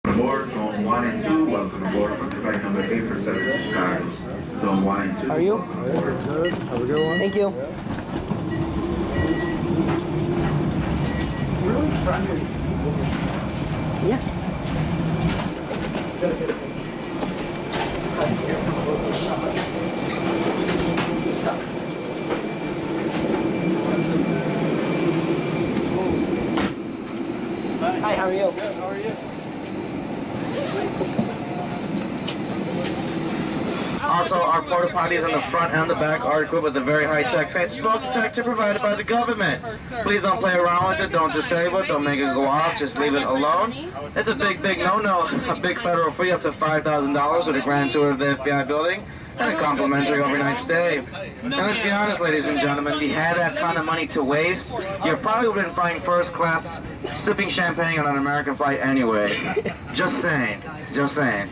Aboard Zone 1 and 2, welcome aboard from flight number 8 for service to Chicago. Zone 1 and 2. How are you? Good. Have a good one. Thank you. Yeah. Hi, how are you? Good, how are you? Also, our porta potties on the front and the back are equipped with a very high-tech face smoke detector provided by the government. Please don't play around with it, don't disable it, don't make it go off, just leave it alone. It's a big no-no, a big federal fee up to $5,000 with a grand tour of the FBI building and a complimentary overnight stay. And let's be honest, ladies and gentlemen, if you had that kind of money to waste, you probably would have been flying first class, sipping champagne on an American flight anyway. Just saying, just saying.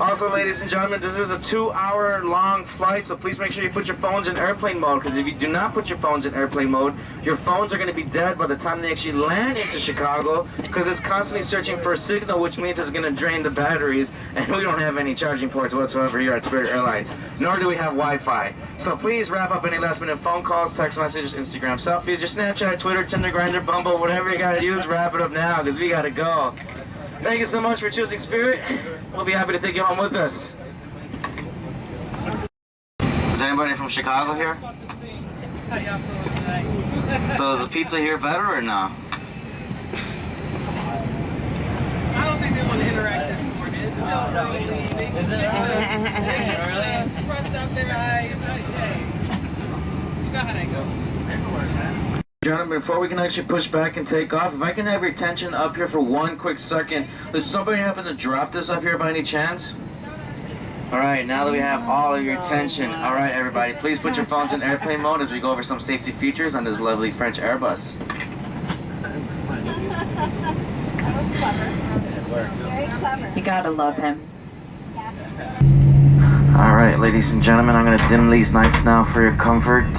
Also, ladies and gentlemen, this is a 2-hour-long flight, so please make sure you put your phones in airplane mode, because if you do not put your phones in airplane mode, your phones are going to be dead by the time they actually land into Chicago, because it's constantly searching for a signal, which means it's going to drain the batteries, and we don't have any charging ports whatsoever here at Spirit Airlines, nor do we have Wi-Fi. So please wrap up any last-minute phone calls, text messages, Instagram selfies, your Snapchat, Twitter, Tinder, Grindr, Bumble, whatever you got to use, wrap it up now, because we got to go. Thank you so much for choosing Spirit. We'll be happy to take you home with us. Is anybody from Chicago here? So is the pizza here better or no? I don't think they want to interact this morning. It's still early. Is it early? Pressed out their eyes. Hey, you know how that goes. Gentlemen, before we can actually push back and take off, if I can have your attention up here for one quick second. Did somebody happen to drop this up here by any chance? Alright, now that we have all of your attention, alright everybody, please put your phones in airplane mode as we go over some safety features on this lovely French Airbus. That was clever. Very clever. You gotta love him. Alright, ladies and gentlemen, I'm going to dim these nights now for your comfort.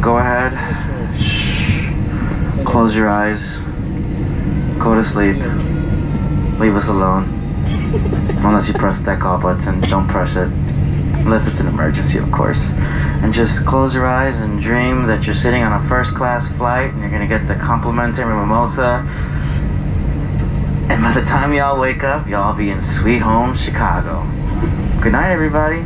Go ahead. Shh. Close your eyes. Go to sleep. Leave us alone. Unless you press that call button, don't press it. Unless it's an emergency, of course. And just close your eyes and dream that you're sitting on a first-class flight and you're going to get the complimentary mimosa. And by the time y'all wake up, y'all be in sweet home Chicago. Good night, everybody.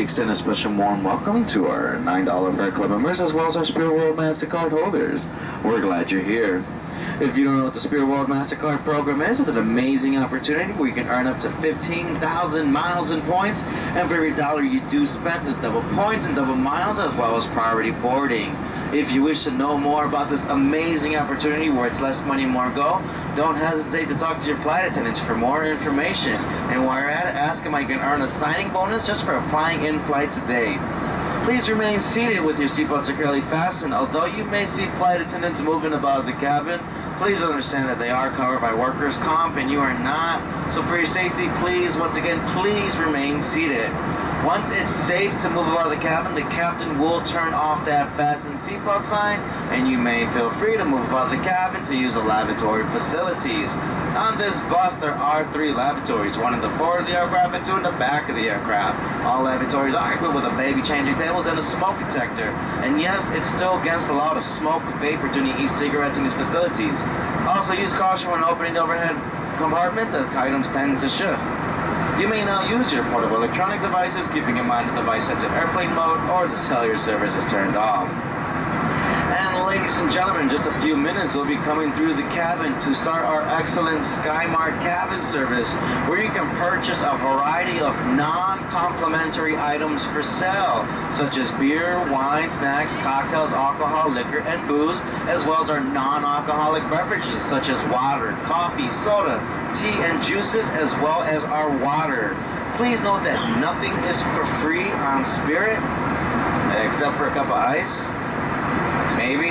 extend a special warm welcome to our $9 Fare Club members as well as our Spirit World MasterCard holders. We're glad you're here. If you don't know what the Spirit World MasterCard program is, it's an amazing opportunity where you can earn up to 15,000 miles and points, and for every dollar you do spend, there's double points and double miles as well as priority boarding. If you wish to know more about this amazing opportunity where it's less money, more go, don't hesitate to talk to your flight attendants for more information. And while you're at it, ask them how you can earn a signing bonus just for applying in flight today. Please remain seated with your seatbelt securely fastened. Although you may see flight attendants moving about the cabin, please understand that they are covered by workers' comp and you are not. So for your safety, please, once again, please remain seated. Once it's safe to move about the cabin, the captain will turn off that fasten seatbelt sign, and you may feel free to move about the cabin to use the lavatory facilities. On this bus, there are 3 lavatories, one in the forward of the aircraft and 2 in the back of the aircraft. All lavatories are equipped with a baby changing tables and a smoke detector. And yes, it's still against the law to smoke vapor during e-cigarettes in these facilities. Also, use caution when opening the overhead compartments as items tend to shift. You may now use your portable electronic devices, keeping in mind the device sets in airplane mode or the cellular service is turned off. And ladies and gentlemen, in just a few minutes we'll be coming through the cabin to start our excellent SkyMart cabin service, where you can purchase a variety of non-complimentary items for sale, such as beer, wine, snacks, cocktails, alcohol, liquor, and booze, as well as our non-alcoholic beverages such as water, coffee, soda, tea, and juices, as well as our water. Please note that nothing is for free on Spirit, except for a cup of ice. Maybe.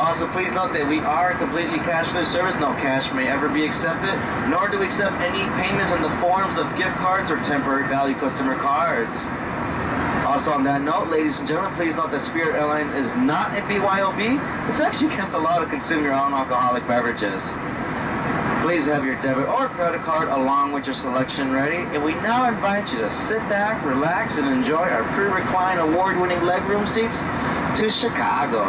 Also, please note that we are a completely cashless service. No cash may ever be accepted, nor do we accept any payments in the forms of gift cards or temporary value customer cards. Also on that note, ladies and gentlemen, please note that Spirit Airlines is not a BYOB. It's actually against the law to consume your own alcoholic beverages. Please have your debit or credit card along with your selection ready. And we now invite you to sit back, relax, and enjoy our pre-recline award-winning legroom seats to Chicago.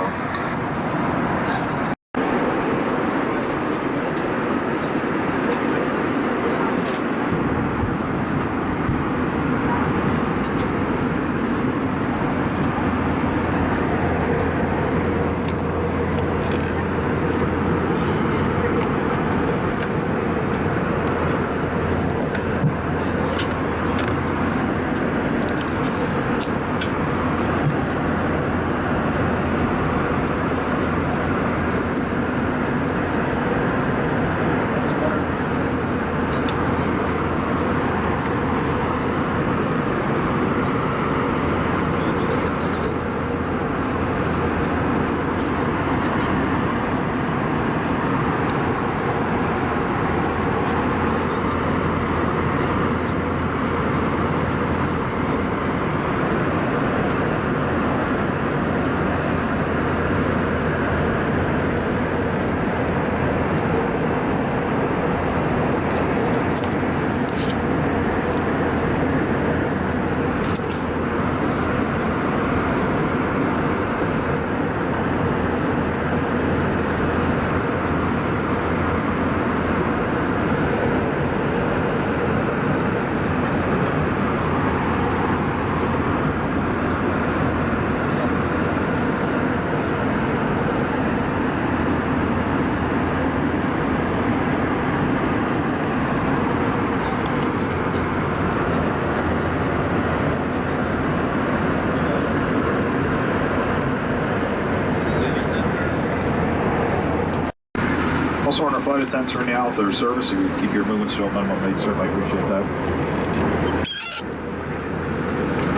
Also, on our flight attendants are out their service, if you keep your movements to a minimum, they'd certainly appreciate that.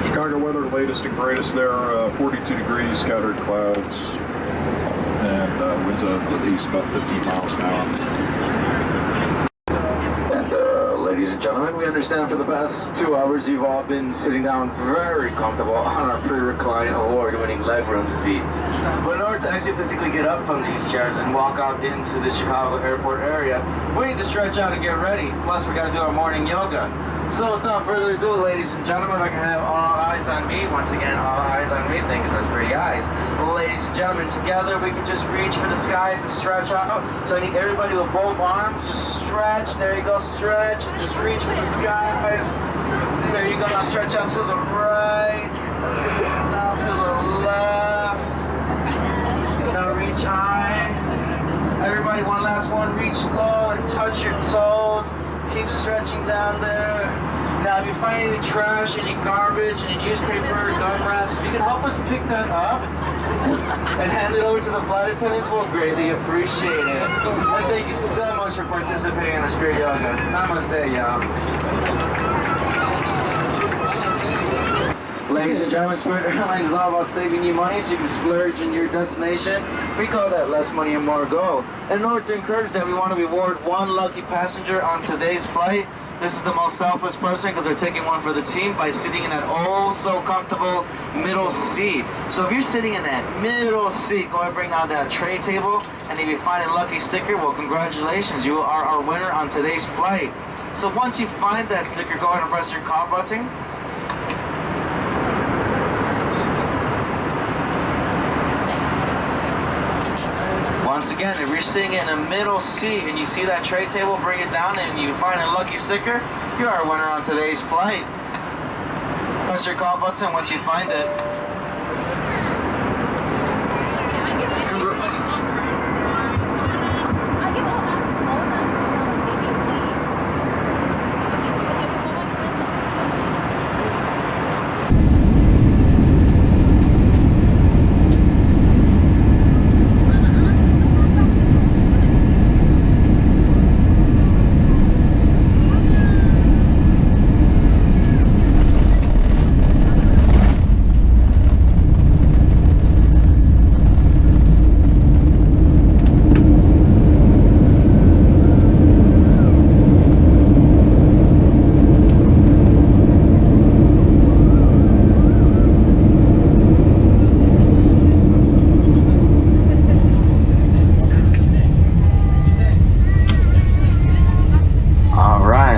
Chicago weather, latest and greatest there, 42 degrees, scattered clouds, and winds at least about 15 miles an hour. Ladies and gentlemen, we understand for the past 2 hours you've all been sitting down very comfortable on our pre-recline award-winning legroom seats. But in order to actually physically get up from these chairs and walk out into the Chicago airport area, we need to stretch out and get ready. Plus, we got to do our morning yoga. So without further ado, ladies and gentlemen, I can have all eyes on me. Once again, all eyes on me. Thank you, that's pretty eyes. Well, ladies and gentlemen, together we can just reach for the skies and stretch out. So I need everybody with both arms, just stretch. There you go, stretch. And just reach for the skies. There you go, now stretch out to the right. Now to the left. Now reach high. Everybody, one last one. Reach low and touch your toes. Keep stretching down there. Now, if you find any trash, any garbage, any newspaper, gum wraps, if you can help us pick that up and hand it over to the flight attendants, we'll greatly appreciate it. And thank you so much for participating in this great yoga. Namaste, y'all. Ladies and gentlemen, Spirit Airlines is all about saving you money so you can splurge in your destination. We call that less money and more go. In order to encourage that, we want to reward one lucky passenger on today's flight. This is the most selfless person because they're taking one for the team by sitting in that oh so comfortable middle seat. So if you're sitting in that middle seat, go ahead and bring out that tray table. And if you find a lucky sticker, well, congratulations, you are our winner on today's flight. So once you find that sticker, go ahead and press your call button. Once again, if you're sitting in a middle seat and you see that tray table, bring it down and you find a lucky sticker, you're our winner on today's flight. Press your call button once you find it.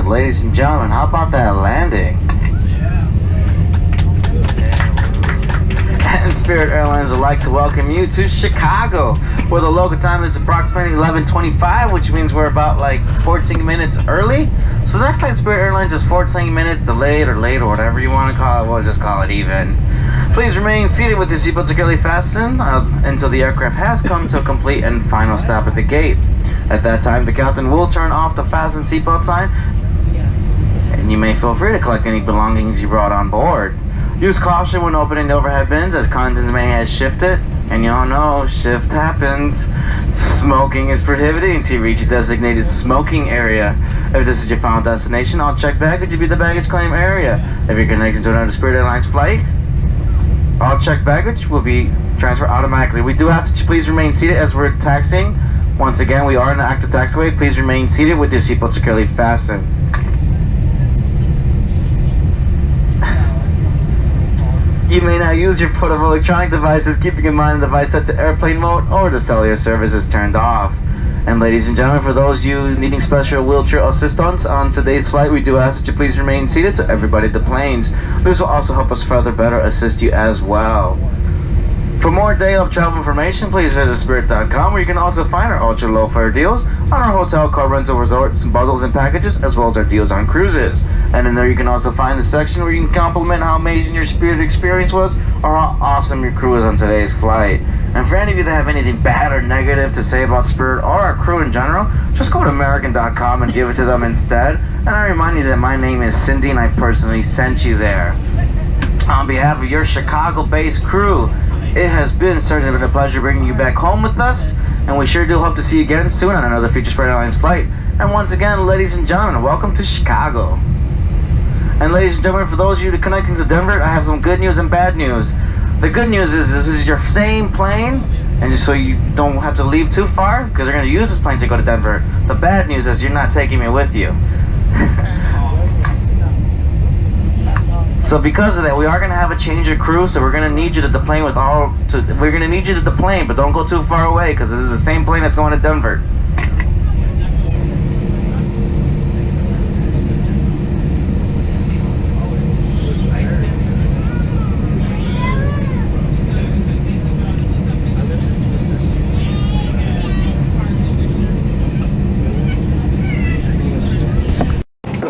Ladies and gentlemen, how about that landing? And Spirit Airlines would like to welcome you to Chicago, where the local time is approximately 11:25, which means we're about like 14 minutes early. So the next time Spirit Airlines is 14 minutes delayed or late or whatever you want to call it, we'll just call it even. Please remain seated with your seatbelt securely fastened until the aircraft has come to a complete and final stop at the gate. At that time, the captain will turn off the fasten seatbelt sign, and you may feel free to collect any belongings you brought on board. Use caution when opening the overhead bins, as contents may have shifted, and y'all know shift happens. Smoking is prohibited until you reach a designated smoking area. If this is your final destination, all checked baggage will be the baggage claim area. If you're connected to another Spirit Airlines flight, all checked baggage will be transferred automatically. We do ask that you please remain seated as we're taxiing. Once again, we are in the active taxiway. Please remain seated with your seatbelt securely fastened. You may now use your portable electronic devices, keeping in mind the device set to airplane mode or the cellular service is turned off. And ladies and gentlemen, for those of you needing special wheelchair assistance on today's flight, we do ask that you please remain seated to everybody at the planes. This will also help us further better assist you as well. For more day of travel information, please visit Spirit.com, where you can also find our ultra low fare deals on our hotel, car rental, resorts, bundles, and packages, as well as our deals on cruises. And in there you can also find the section where you can compliment how amazing your Spirit experience was or how awesome your crew is on today's flight. And for any of you that have anything bad or negative to say about Spirit or our crew in general, just go to American.com and give it to them instead. And I remind you that my name is Cindy and I personally sent you there. On behalf of your Chicago-based crew, it has certainly been a pleasure bringing you back home with us, and we sure do hope to see you again soon on another future Spirit Airlines flight. And once again, ladies and gentlemen, welcome to Chicago. And ladies and gentlemen, for those of you connecting to Denver, I have some good news and bad news. The good news is this is your same plane, and just so you don't have to leave too far, because they're going to use this plane to go to Denver. The bad news is you're not taking me with you. So because of that, we are going to have a change of crew, so we're going to need you to deplane we're going to need you to deplane, but don't go too far away, because this is the same plane that's going to Denver.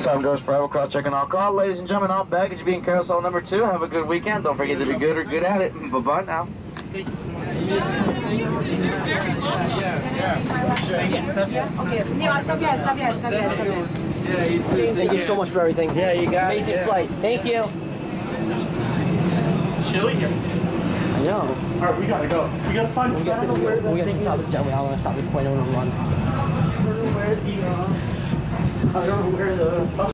7 goes forever, cross-checking all call. Ladies and gentlemen, all baggage being carousel number 2. Have a good weekend. Don't forget to be good or good at it. Bye-bye now. Thank you so much for everything. Yeah, you got it. Amazing flight. Thank you. It's chilly here. I know. All right, we gotta go. We gotta find. We'll get to the top of the jet. I want to stop this point and run. I don't know where the